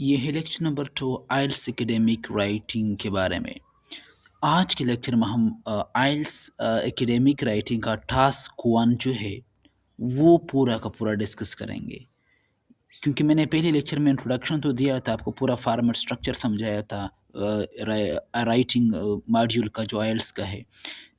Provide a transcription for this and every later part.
ये है lecture number 2 आइल्स academic writing के बारे में। आज के लेक्चर में हम आइल्स एकेडमिक राइटिंग का टास्क 1 जो है वो पूरा का पूरा डिस्कस करेंगे। क्योंकि मैंने पहले लेक्चर में इंट्रोडक्शन तो दिया था, आपको पूरा फॉर्मेट स्ट्रक्चर समझाया था राइटिंग मॉड्यूल का जो आइल्स का है।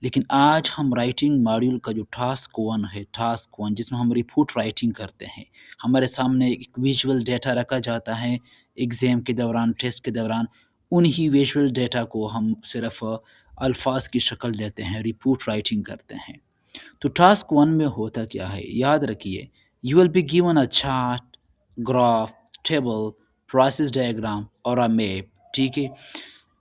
लेकिन आज हम राइटिंग मॉड्यूल का जो टास्क 1 है, टास्क 1 जिसमें हम रिपोर्ट राइटिंग करते हैं। हमारे सामने एक विजुअल डेटा रखा जाता है एग्ज़ाम के दौरान, टेस्ट के दौरान। उन्हीं विजुअल डेटा को हम सिर्फ़ अल्फ़ाज़ की शक्ल देते हैं, रिपोर्ट राइटिंग करते हैं। तो टास्क 1 में होता क्या है, याद रखिए। You will be given a chart, graph, table, process diagram और अ मैप, ठीक है?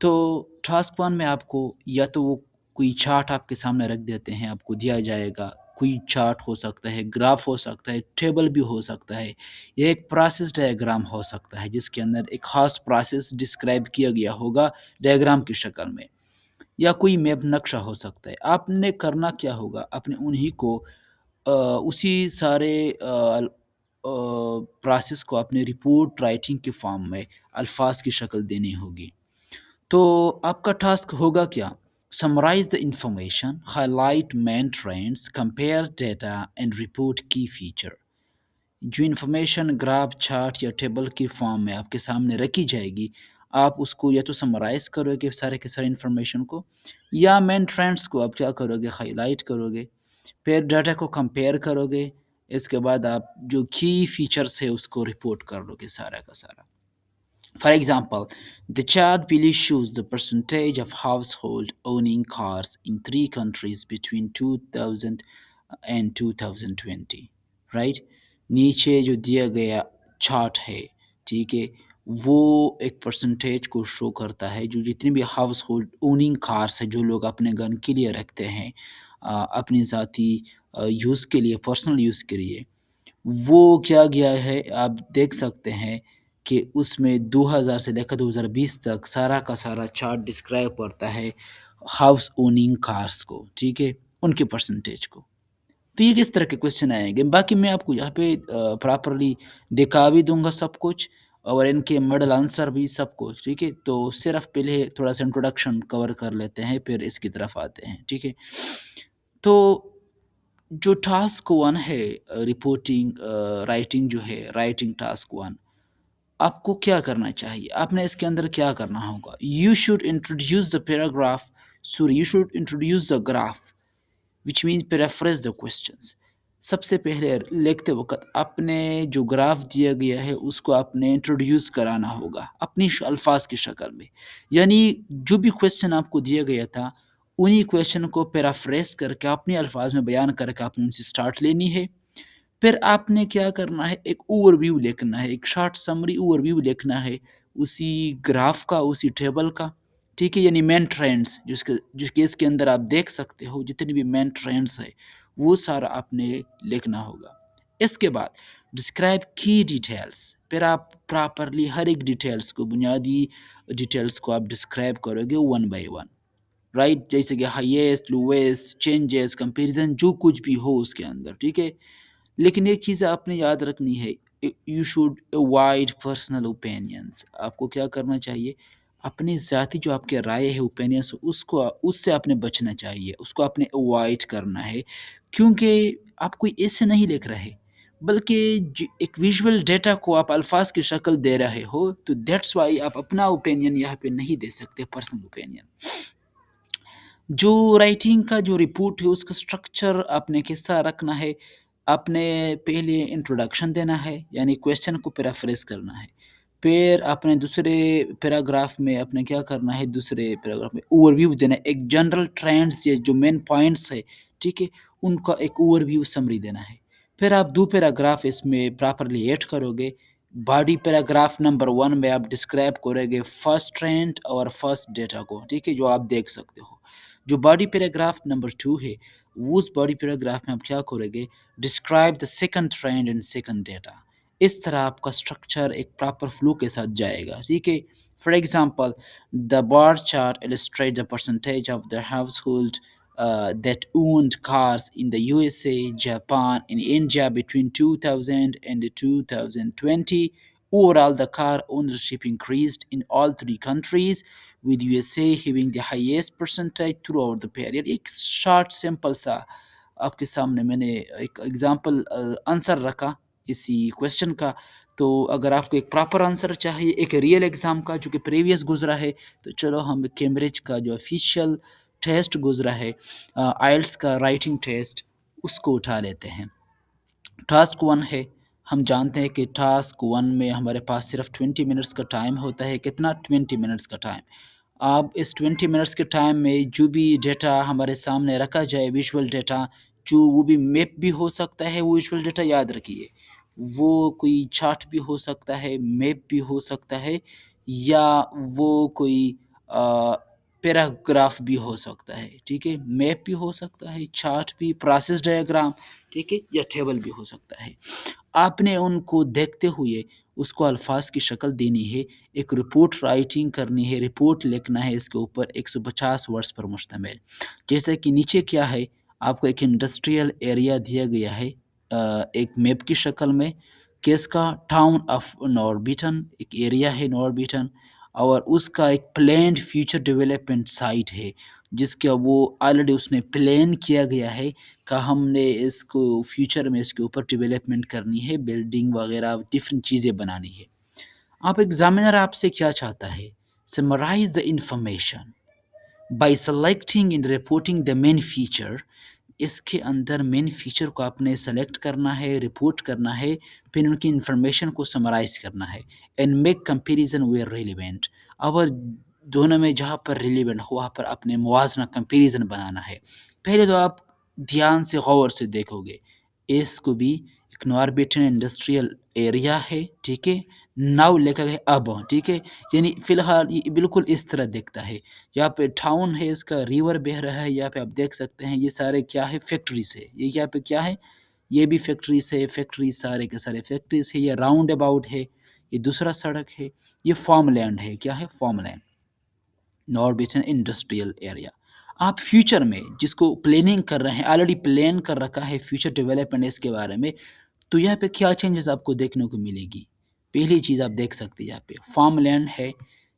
तो टास्क 1 में आपको या तो वो कोई चार्ट आपके सामने रख देते हैं, आपको दिया जाएगा। कोई चार्ट हो सकता है, ग्राफ हो सकता है, टेबल भी हो सकता है, या एक प्रोसेस डायग्राम हो सकता है जिसके अंदर एक ख़ास प्रोसेस डिस्क्राइब किया गया होगा डायग्राम की शक्ल में। या कोई मैप नक्शा हो सकता है। आपने करना क्या होगा, आपने उन्हीं को उसी सारे प्रोसेस को अपने रिपोर्ट राइटिंग के फॉर्म में अल्फाज की शक्ल देनी होगी। तो आपका टास्क होगा क्या? Summarise the information, highlight main trends, compare data and report key feature. जो इन्फॉर्मेशन ग्राफ, चार्ट या टेबल की फॉर्म में आपके सामने रखी जाएगी, आप उसको या तो समराइज़ करोगे सारे के सारे इन्फॉर्मेशन को, या मेन ट्रेंड्स को आप क्या करोगे, हाइलाइट करोगे। फिर डाटा को कंपेयर करोगे, इसके बाद आप जो की फीचर्स है उसको रिपोर्ट कर लोगे सारा का सारा। For example, the chart below shows the percentage of household owning cars in three countries between 2000 and 2020, right? नीचे जो दिया गया चार्ट है, ठीक है, वो एक परसेंटेज को शो करता है जो जितनी भी हाउस होल्ड ओनिंग कार्स है जो लोग अपने घर के लिए रखते हैं, अपनी ज़ाती यूज़ के लिए, पर्सनल यूज़ के लिए। वो क्या गया है आप देख सकते हैं कि उसमें 2000 से लेकर 2020 तक सारा का सारा चार्ट डिस्क्राइब करता है हाउस ओनिंग कार्स को, ठीक है? उनके परसेंटेज को। तो ये किस तरह के क्वेश्चन आएँगे? बाकी मैं आपको यहाँ पे प्रॉपर्ली दिखा भी दूँगा सब कुछ और इनके मॉडल आंसर भी सब कुछ, ठीक है? तो सिर्फ़ पहले थोड़ा-सा इंट्रोडक्शन कवर कर लेते हैं, फिर इसकी तरफ आते हैं, ठीक है? तो जो टास्क 1 है रिपोर्टिंग राइटिंग जो है, राइटिंग टास्क 1, आपको क्या करना चाहिए? आपने इसके अंदर क्या करना होगा? You should introduce the graph which means paraphrase the questions. सबसे पहले लिखते वक़्त आपने जो ग्राफ दिया गया है उसको आपने इंट्रोड्यूस कराना होगा अपनी अल्फाज की शक्ल में। यानी जो भी क्वेश्चन आपको दिया गया था उन्हीं क्वेश्चन को पैराफ्रेज करके अपने अल्फाज में बयान करके आपने उनसे स्टार्ट लेनी है। फिर आपने क्या करना है, एक ओवरव्यू लिखना है, एक शॉर्ट समरी ओवरव्यू लिखना है उसी ग्राफ का, उसी टेबल का, ठीक है? यानी मेन ट्रेंड्स जिसके इसके अंदर आप देख सकते हो जितने भी मेन ट्रेंड्स है, वो सारा आपने लिखना होगा। इसके बाद डिस्क्राइब की डिटेल्स, फिर आप प्रॉपर्ली हर एक डिटेल्स को, बुनियादी डिटेल्स को आप डिस्क्राइब करोगे वन बाय वन, राइट? जैसे कि हाईएस्ट, लोएस्ट, चेंजेस, कंपैरिज़न जो कुछ भी हो उसके अंदर, ठीक है? लेकिन एक चीज़ आपने याद रखनी है, you should avoid personal opinions. आपको क्या करना चाहिए, अपनी ज़ाती जो आपके राय है, ओपिनियंस, उसको उससे आपने बचना चाहिए, उसको आपने अवॉइड करना है। क्योंकि आप कोई ऐसे नहीं लिख रहे, बल्कि एक विजुअल डेटा को आप अल्फाज की शक्ल दे रहे हो, तो दैट्स वाई आप अपना ओपिनियन यहाँ पे नहीं दे सकते, पर्सनल ओपिनियन। जो राइटिंग का जो रिपोर्ट है उसका स्ट्रक्चर आपने किस तरह रखना है, आपने पहले इंट्रोडक्शन देना है यानी क्वेश्चन को पैराफ्रेज करना है। फिर आपने दूसरे पैराग्राफ में आपने क्या करना है, दूसरे पैराग्राफ में ओवरव्यू देना है, एक जनरल ट्रेंड्स या जो मेन पॉइंट्स है, ठीक है? उनका एक ओवरव्यू समरी देना है। फिर आप 2 पैराग्राफ इसमें प्रॉपर्ली ऐड करोगे। बॉडी पैराग्राफ नंबर 1 में आप डिस्क्राइब करोगे फर्स्ट ट्रेंड और फर्स्ट डेटा को, ठीक है? जो आप देख सकते हो। जो बॉडी पैराग्राफ नंबर 2 है, वो उस बॉडी पैराग्राफ में आप क्या करोगे, describe the second trend and second data. इस तरह आपका स्ट्रक्चर एक प्रॉपर फ्लो के साथ जाएगा, ठीक है? For example, the bar chart illustrates the percentage of the household that owned cars in the USA, Japan, and India between 2000 and 2020 Overall, the car ownership increased in all three countries, with USA having the highest percentage throughout the period. एक short simple सा आपके सामने मैंने एक example answer रखा इसी question का। तो अगर आपको एक प्रॉपर आंसर चाहिए एक रियल एग्ज़ाम का जो कि प्रीवियस गुजरा है, तो चलो हम कैम्ब्रिज का जो ऑफिशियल टेस्ट गुजरा है आइल्स का राइटिंग टेस्ट, उसको उठा लेते हैं। टास्क वन है, हम जानते हैं कि टास्क वन में हमारे पास सिर्फ 20 मिनट्स का टाइम होता है। कितना? 20 मिनट्स का टाइम। आप इस 20 मिनट्स के टाइम में जो भी डेटा हमारे सामने रखा जाए, विजुअल डेटा, जो वो भी मैप भी हो सकता है, वो विजुअल डेटा याद रखिए, वो कोई चार्ट भी हो सकता है, मैप भी हो सकता है, या वो कोई पैराग्राफ भी हो सकता है, ठीक है? मैप भी हो सकता है, चार्ट भी, प्रोसेस डायग्राम, ठीक है? या टेबल भी हो सकता है। आपने उनको देखते हुए उसको अल्फाज की शक्ल देनी है, एक रिपोर्ट राइटिंग करनी है, रिपोर्ट लिखना है इसके ऊपर 150 वर्ड्स पर मुश्तमिल। जैसे कि नीचे क्या है, आपको एक इंडस्ट्रियल एरिया दिया गया है एक मैप की शक्ल में, किसका? टाउन ऑफ नॉर्बिटन, एक एरिया है नॉर्बिटन, और उसका एक प्लान्ड फ्यूचर डेवलपमेंट साइट है, जिसका वो ऑलरेडी उसने प्लान किया गया है का हमने इसको फ्यूचर में इसके ऊपर डेवलपमेंट करनी है, बिल्डिंग वगैरह डिफरेंट चीज़ें बनानी है। आप एग्जामिनर आपसे क्या चाहता है? Summarise the information by selecting and reporting the main feature. इसके अंदर मेन फीचर को आपने सेलेक्ट करना है, रिपोर्ट करना है, फिर उनकी इन्फॉर्मेशन को समराइज़ करना है and make comparison where relevant. और दोनों में जहाँ पर रिलेवेंट हो वहाँ पर अपने मुवाज़ना कंपैरिजन बनाना है। पहले तो आप ध्यान से गौर से देखोगे, इसको भी एक नॉर्बिटन इंडस्ट्रियल एरिया है, ठीक है? नाउ लिखा गया अब, ठीक है? यानी फ़िलहाल ये बिल्कुल इस तरह दिखता है। यहाँ पे टाउन है, इसका रिवर बह रहा है, यहाँ पे आप देख सकते हैं ये सारे क्या है? फैक्ट्रीज़ है। ये यहाँ पे क्या है? ये भी फैक्ट्रीज़ है, फैक्ट्रीज़ सारे के सारे फैक्ट्रीज़ है। ये राउंड अबाउट है, ये दूसरा सड़क है, ये फार्मलैंड है। क्या है? Farmland, Norbiton industrial area. आप फ्यूचर में जिसको प्लानिंग कर रहे हैं, ऑलरेडी प्लान कर रखा है फ्यूचर डेवलपमेंट इसके बारे में, तो यहाँ पे क्या चेंजेस आपको देखने को मिलेगी? पहली चीज़ आप देख सकते हैं, यहाँ पे फार्म लैंड है,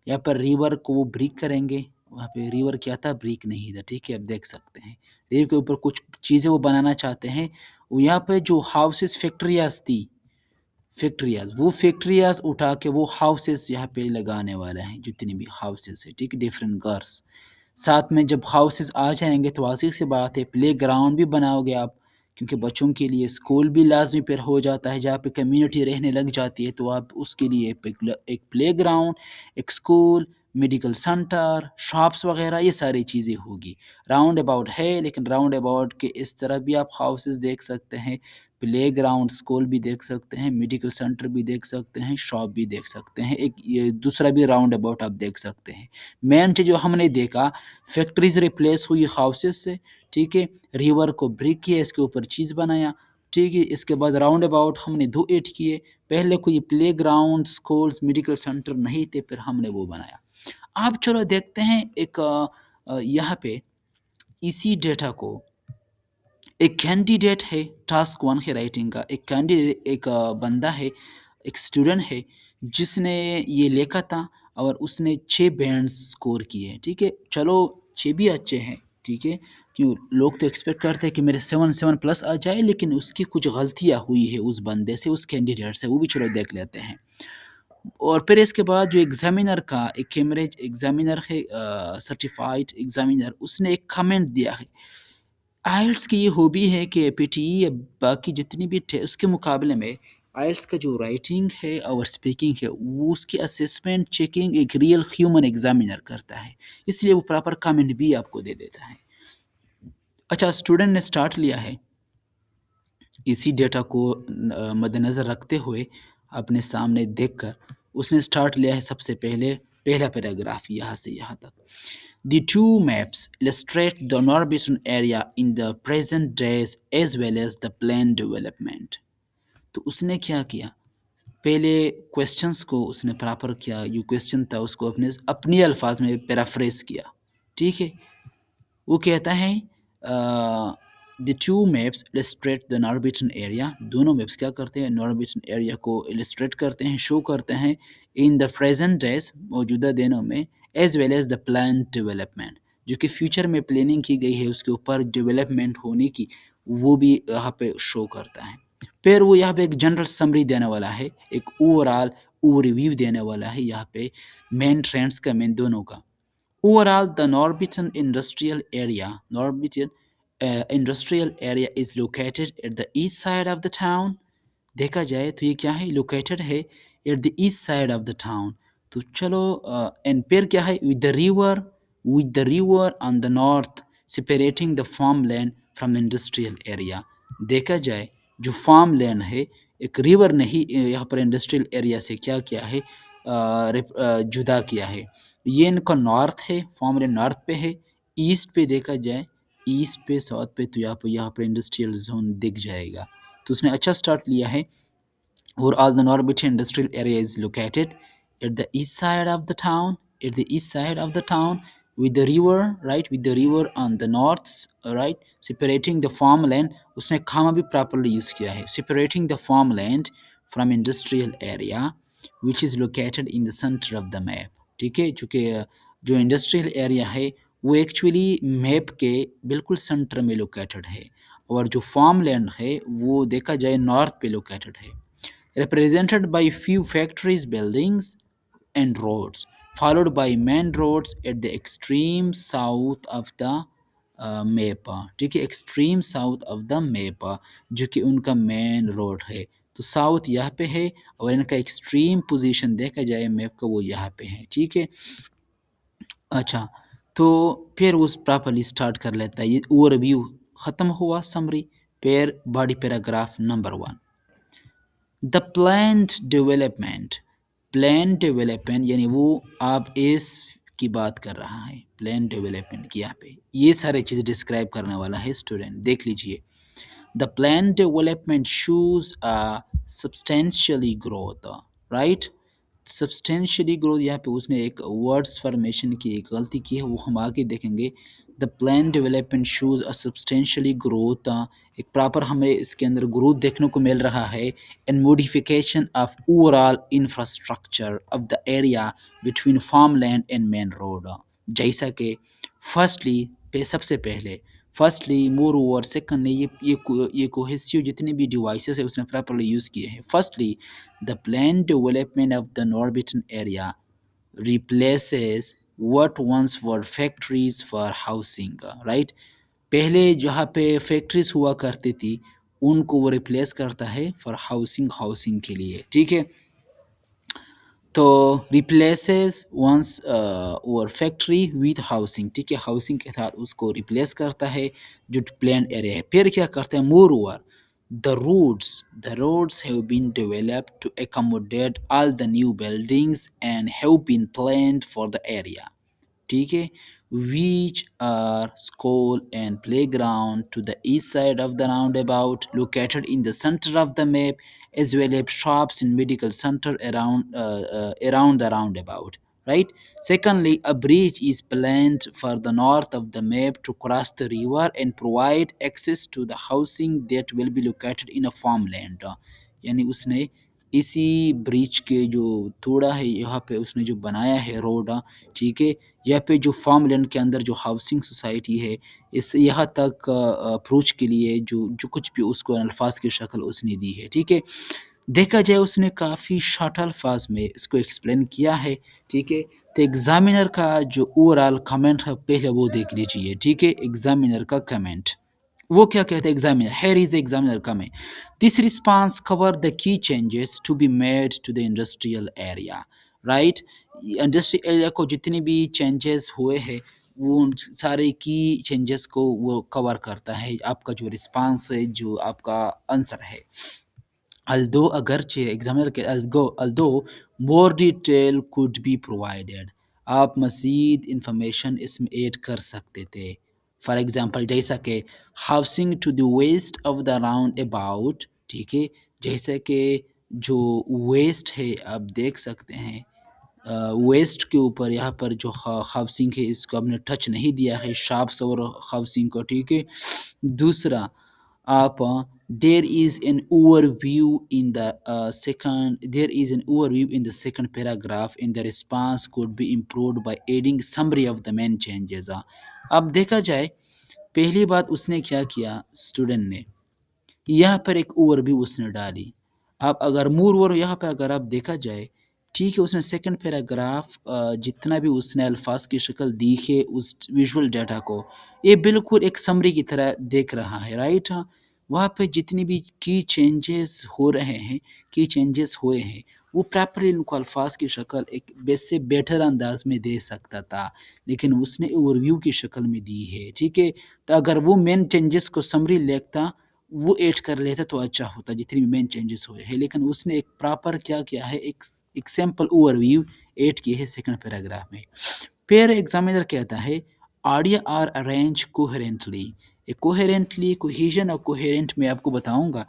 यहाँ पर रिवर को वो ब्रिक करेंगे, वहाँ पे रिवर क्या था? ब्रिक नहीं था, ठीक है? आप देख सकते हैं रिवर के ऊपर कुछ चीज़ें वो बनाना चाहते हैं। वो यहाँ पे जो हाउसेस फैक्ट्रियाज थी, फैक्ट्रियाज, वो फैक्ट्रियाज उठा के वो हाउसेस यहाँ पे लगाने वाला है, जितनी भी हाउसेस है, ठीक है? डिफरेंट गर्स साथ में जब हाउसेस आ जाएंगे तो वाज़िह सी बात है प्ले ग्राउंड भी बनाओगे आप, क्योंकि बच्चों के लिए स्कूल भी लाजमी फिर हो जाता है, जहाँ पे कम्युनिटी रहने लग जाती है, तो आप उसके लिए एक प्ले ग्राउंड, एक स्कूल, मेडिकल सेंटर, शॉप्स वगैरह ये सारी चीज़ें होगी। राउंड अबाउट है, लेकिन राउंड अबाउट के इस तरह भी आप हाउसेस देख सकते हैं, प्ले ग्राउंड, स्कूल भी देख सकते हैं, मेडिकल सेंटर भी देख सकते हैं, शॉप भी देख सकते हैं, एक ये दूसरा भी राउंड अबाउट आप देख सकते हैं। मेन जो हमने देखा, फैक्ट्रीज रिप्लेस हुई हाउसेस से, ठीक है? रिवर को ब्रिक किया, इसके ऊपर चीज़ बनाया, ठीक है? इसके बाद राउंड अबाउट हमने दो एड किए, पहले कोई play ground, schools, medical centre नहीं थे, फिर हमने वो बनाया। अब चलो देखते हैं एक यहाँ पे इसी डेटा को एक कैंडिडेट है, टास्क वन है राइटिंग का, एक कैंडिडेट, एक बंदा है, एक स्टूडेंट है, जिसने ये लिखा था और उसने 6 बैंड्स स्कोर किए, ठीक है? चलो 6 भी अच्छे हैं, ठीक है? क्यों लोग तो एक्सपेक्ट करते हैं कि मेरे 7 प्लस आ जाए, लेकिन उसकी कुछ गलतियाँ हुई है उस बंदे से, उस कैंडिडेट से, वो भी चलो देख लेते हैं। और फिर इसके बाद जो एग्ज़ामिनर का एक कैम्ब्रिज एग्ज़ामिनर है सर्टिफाइड एग्ज़ामिनर, उसने एक कमेंट दिया है। आइल्स की ये हॉबी है कि पीटीई या बाकी जितनी भी उसके मुकाबले में आइल्स का जो राइटिंग है और स्पीकिंग है, वो उसकी असेसमेंट चेकिंग एक रियल ह्यूमन एग्जामिनर करता है, इसलिए वो प्रॉपर कमेंट भी आपको दे देता है। अच्छा, स्टूडेंट ने स्टार्ट लिया है, इसी डेटा को मद्देनज़र रखते हुए अपने सामने देखकर उसने स्टार्ट लिया है। सबसे पहले पहला पैराग्राफ यहाँ से यहाँ तक। The two maps illustrate the Norwegian area in the present days as well as the planned development. तो उसने क्या किया? पहले क्वेश्चंस को उसने प्रॉपर किया, जो क्वेश्चन था उसको अपने अपनी अल्फाज में पैराफ्रेज किया, ठीक है? वो कहता है The two maps illustrate the Norwegian area. دونوں میپس کیا کرتے ہیں؟ ناربیٹن ایریا کو illustrate کرتے ہیں، شو کرتے ہیں in the present days، موجودہ دنوں میں، as well as the planned development، جو کہ فیوچر میں پلاننگ کی گئی ہے اس کے اوپر ڈیولپمنٹ ہونے کی، وہ بھی یہاں پہ شو کرتا ہے۔ پھر وہ یہاں پہ ایک جنرل سمری دینے والا ہے، ایک اوور آل اوور ریویو دینے والا ہے یہاں پہ مین ٹرینڈس کا، مین دونوں کا۔ Overall, the Norbiton industrial area is located at the east side of the town. دیکھا جائے تو یہ کیا ہے؟ لوکیٹڈ ہے at the east side of the town. تو چلو اینڈ پھر کیا ہے؟ with the river on the north separating the farmland from industrial area۔ دیکھا جائے جو فارم لینڈ ہے، ایک ریور نہیں یہاں پر انڈسٹریل ایریا سے کیا ہے؟ جدا کیا ہے۔ یہ ان کا نارتھ ہے، فارم لینڈ نارتھ پہ ہے۔ ایسٹ پہ دیکھا جائے، ایسٹ پہ ساؤتھ پہ تو یہاں پر انڈسٹریل زون دکھ جائے گا۔ تو اس نے اچھا سٹارٹ لیا ہے۔ اور all the Norbiton industrial area is located at the east side of the town, with the river, right, with the river on the north, right, separating the farmland۔ اس نے کھاما بھی پراپرلی یوز کیا ہے، separating the farmland from industrial area which is located in the center of the map۔ ٹھیک ہے، چونکہ جو industrial area ہے وہ ایکچولی میپ کے بالکل سینٹر میں لوکیٹڈ ہے، اور جو فارم لینڈ ہے وہ دیکھا جائے نارتھ پہ لوکیٹڈ ہے۔ represented by few factories, buildings and roads, followed by main roads at the extreme south of the map۔ ٹھیک ہے، extreme south of the map, جو کہ ان کا مین روڈ ہے۔ تو ساؤتھ یہاں پہ ہے، اور ان کا ایکسٹریم پوزیشن دیکھا جائے میپ کا وہ یہاں پہ ہے۔ ٹھیک ہے، اچھا تو پھر وہ پراپرلی اسٹارٹ کر لیتا ہے۔ یہ اوور ویو ختم ہوا، سمری۔ پھر body paragraph number 1، the planned development. Plan development یعنی وہ آپ اس کی بات کر رہا ہے، پلان ڈیولپمنٹ کی یہاں پہ یہ سارے چیز ڈسکرائب کرنے والا ہے اسٹوڈنٹ، دیکھ لیجئے۔ The plan development shows substantially growth, right, substantially growth. یہاں پہ اس نے ایک ورڈس فارمیشن کی ایک غلطی کی ہے، وہ ہم آگے دیکھیں گے۔ The plan development shows substantially growth, ایک پراپر ہمیں اس کے اندر گروتھ دیکھنے کو مل رہا ہے۔ And modification of overall infrastructure of the area between farmland and main road, جیسا کہ فرسٹلی سب سے پہلے فرسٹلی مور اوور سیکنڈلی یہ کوہیسیو جتنے بھی ڈیوائسز ہیں اس نے پراپرلی یوز کیے ہیں۔ Firstly the plan development of the Norbiton area replaces what once were factories for housing، right، پہلے جہاں پہ فیکٹریز ہوا کرتی تھی ان کو وہ ریپلیس کرتا ہے فار ہاؤسنگ کے لیے۔ ٹھیک ہے، تو ریپلیسز ونس اور فیکٹری وتھ ہاؤسنگ، ٹھیک ہے، ہاؤسنگ کے ساتھ اس کو ریپلیس کرتا ہے جو پلان ایریا ہے۔ پھر کیا کرتا ہے؟ مور over the roads have been developed to accommodate all the new buildings and have been planned for the area، ٹھیک ہے، which are school and playground to the east side of the roundabout located in the center of the map, as well as shops and medical center around the roundabout, right? Secondly, a bridge is planned for the north of the map to cross the river and provide access to the housing that will be located in a farmland۔ یعنی اس نے اسی bridge کے جو توڑا ہے یہاں پہ اس نے جو بنایا ہے روڈ، ٹھیک ہے، یہاں پہ جو فارم لینڈ کے اندر جو ہاؤسنگ سوسائٹی ہے اس یہاں تک اپروچ کے لیے جو کچھ بھی اس کو الفاظ کی شکل اس نے دی ہے۔ ٹھیک ہے، دیکھا جائے اس نے کافی شارٹ الفاظ میں اس کو ایکسپلین کیا ہے۔ ٹھیک ہے، تو ایگزامینر کا جو اوور آل کمنٹ ہے پہلے وہ دیکھ لیجیے۔ ٹھیک ہے، ایگزامینر کا کمنٹ وہ کیا کہتے ہیں؟ Examiner, here is the examiner comment, this response cover the key changes to be made to the industrial area, right, industrial area کو جتنے بھی چینجز ہوئے ہیں وہ سارے کی چینجز کو وہ کور کرتا ہے۔ آپ کا جو رسپانس ہے، جو آپ کا آنسر ہے، although اگرچہ ایگزامینر کے although more detail could be provided، آپ مزید انفارمیشن اس میں ایڈ کر سکتے تھے۔ فار ایگزامپل جیسا کہ housing to the west of the roundabout, ٹھیک ہے، جیسا کہ جو ویسٹ ہے آپ دیکھ سکتے ہیں، ویسٹ کے اوپر یہاں پر جو ہاؤسنگ ہے اس کو ہم نے ٹچ نہیں دیا ہے، شاپس اور ہاؤسنگ کو، ٹھیک ہے، दूसरा, आप there is an overview in the second there is an overview in the second paragraph in the response could be improved by adding summary of the main changes. अब देखा जाए, पहली बात उसने क्या किया स्टूडेंट ने, यहाँ पर एक ओवरव्यू उसने डाली। अब अगर मोर ओवर यहाँ पे अगर आप देखा जाए, ठीक है, उसने सेकंड पैराग्राफ जितना भी उसने अल्फाज की शक्ल दी है उस विजुअल डाटा को, ये बिल्कुल एक समरी की तरह देख रहा है, राइट? वहाँ पे जितनी भी की चेंजेस हुए हैं, वो प्रॉपर्ली उनको अल्फाज की शक्ल एक वैसे बेटर अंदाज में दे सकता था, लेकिन उसने ओवरव्यू की शक्ल में दी है, ठीक है? तो अगर वो मेन चेंजेस को समरी लिखता, वो ऐड कर लेता तो अच्छा होता, जितनी भी मेन चेंजेस हुए हैं, लेकिन उसने एक प्रॉपर क्या किया है, एक सैंपल ओवरव्यू ऐड किए है सेकंड पैराग्राफ में। फिर एग्जामिनर कहता है audio are arrange coherently. Coherently, cohesion और कोहेरेंट में आपको बताऊंगा,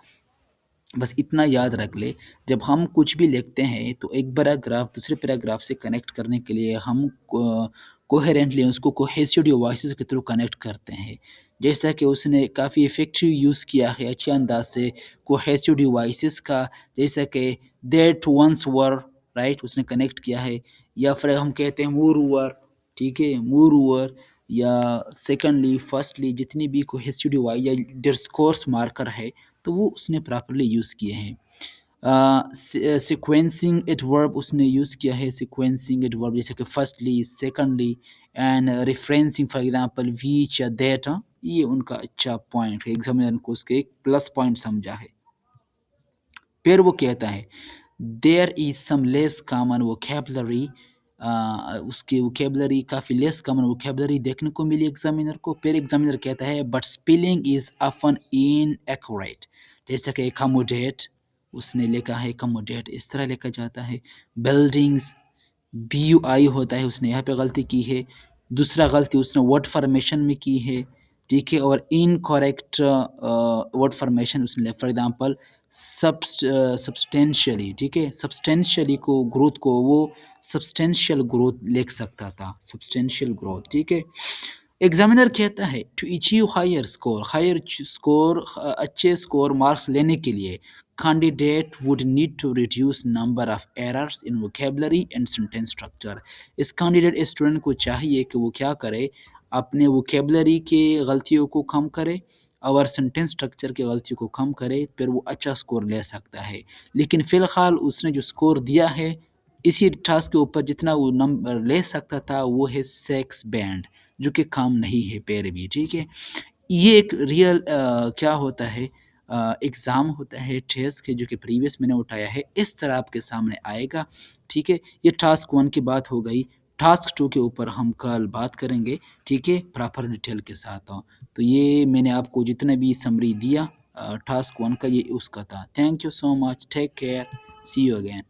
बस इतना याद रख ले, जब हम कुछ भी लिखते हैं तो एक पैराग्राफ दूसरे पैराग्राफ से कनेक्ट करने के लिए हम कोहेरेंटली उसको कोहेसिव डिवाइसेस के थ्रू कनेक्ट करते हैं। जैसा कि उसने काफ़ी इफ़ेक्टिव यूज़ किया है अच्छे अंदाज से कोहेसिव डिवाइसेस का, जैसा कि दैट वंस वर, राइट, उसने कनेक्ट किया है। या फिर हम कहते हैं मोर ओवर, ठीक है, मोर ओवर, या सेकंडली, फर्स्टली, जितनी भी कोहेसिव डिवाइस या डिस्कोर्स मार्कर है, तो वो उसने प्रॉपर्ली यूज़ किए हैं। सीक्वेंसिंग एडवर्ब उसने यूज़ किया है, सीक्वेंसिंग एडवर्ब जैसे कि firstly, secondly, and referencing for example which या दैट, ये उनका अच्छा पॉइंट है, एग्जामिनर को उसके एक प्लस पॉइंट समझा है। फिर वो कहता है there is some less common vocabulary, उसकी वोकेबलरी काफ़ी लेस कॉमन वोकेबलरी देखने को मिली एग्जामिनर को। फिर एग्जामिनर कहता है but spelling is often inaccurate, जैसा कि accommodate उसने लिखा है accommodate इस तरह लिखा जाता है, बिल्डिंग्स BUI होता है, उसने यहाँ पे गलती की है। दूसरा गलती उसने वर्ड फॉर्मेशन में की है, ठीक है, और इनकरेक्ट वर्ड फॉर्मेशन उसने फॉर एग्जांपल सब्सटेंशियली, ठीक है, सब्सटेंशियली को ग्रोथ को वो सब्सटेंशियल ग्रोथ लिख सकता था, सब्सटेंशियल ग्रोथ, ठीक है। एग्जामिनर कहता है टू अचीव हायर स्कोर अच्छे स्कोर मार्क्स लेने के लिए candidate would need to reduce number of errors in vocabulary and sentence structure। इस कैंडिडेट स्टूडेंट को चाहिए कि वो क्या करे, अपने वोकेबलरी के गलतियों को कम करे और सेंटेंस स्ट्रक्चर की गलतियों को कम करे, फिर वो अच्छा स्कोर ले सकता है। लेकिन फ़िलहाल उसने जो स्कोर दिया है इसी टास्क के ऊपर जितना वो नंबर ले सकता था वो है 6 बैंड, जो कि कम नहीं है फिर भी, ठीक है। ये एक रियल क्या होता है, एग्ज़ाम होता है, टेस्ट है, जो कि प्रीवियस मैंने उठाया है, इस तरह आपके सामने आएगा, ठीक है। ये टास्क 1 की बात हो गई। टास्क 2 के ऊपर हम कल बात करेंगे, ठीक है, प्रॉपर डिटेल के साथ। तो ये मैंने आपको जितना भी समरी दिया टास्क 1 का, ये उसका था। Thank you so much, take care, see you again.